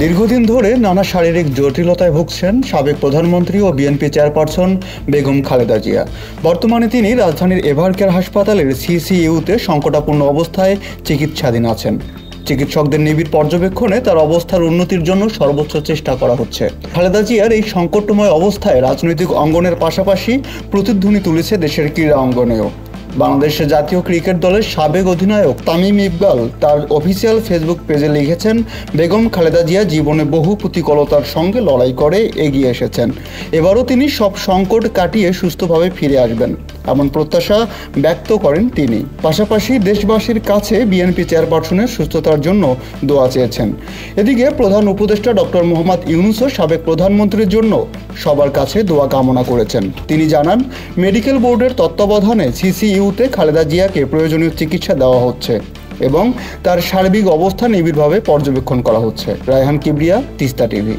দীর্ঘদিন ধরে নানা শারীরিক জটিলতায় ভুগছেন সাবেক প্রধানমন্ত্রী ও বিএনপি চেয়ারপারসন বেগম খালেদা জিয়া। বর্তমানে তিনি রাজধানীর এভারকেয়ার হাসপাতালের সিসিইউতে সংকটাপন্ন অবস্থায় চিকিৎসাধীন আছেন। চিকিৎসকদের নিবিড় পর্যবেক্ষণে তার অবস্থার উন্নতির জন্য সর্বোচ্চ চেষ্টা করা হচ্ছে। খালেদা জিয়ার এই সংকটময় অবস্থায় রাজনৈতিক অঙ্গনের পাশাপাশি প্রতিধ্বনি তুলেছে দেশের ক্রীড়া অঙ্গনেও। বাংলাদেশের জাতীয় ক্রিকেট দলের সাবেক অধিনায়ক তামিম ইকবাল তার অফিসিয়াল ফেসবুক পেজে লিখেছেন, বেগম খালেদা জিয়া জীবনে বহু প্রতিকূলতার সঙ্গে লড়াই করে এগিয়ে এসেছেন। এবারও তিনি সব সংকট কাটিয়ে সুস্থভাবে ফিরে আসবেন, এমন প্রত্যাশা ব্যক্ত করেন তিনি। পাশাপাশি দেশবাসীর কাছে বিএনপি চেয়ারপারসনের সুস্থতার জন্য দোয়া চেয়েছেন। এদিকে প্রধান উপদেষ্টা ডক্টর মোহাম্মদ ইউনূসও সাবেক প্রধানমন্ত্রীর জন্য সবার কাছে দোয়া কামনা করেছেন। তিনি জানান, মেডিকেল বোর্ডের তত্ত্বাবধানে সিসিইউতে খালেদা জিয়াকে প্রয়োজনীয় চিকিৎসা দেওয়া হচ্ছে এবং তার সার্বিক অবস্থা নিবিড়ভাবে পর্যবেক্ষণ করা হচ্ছে। রায়হান কিবরিয়া, তিস্তা টিভি।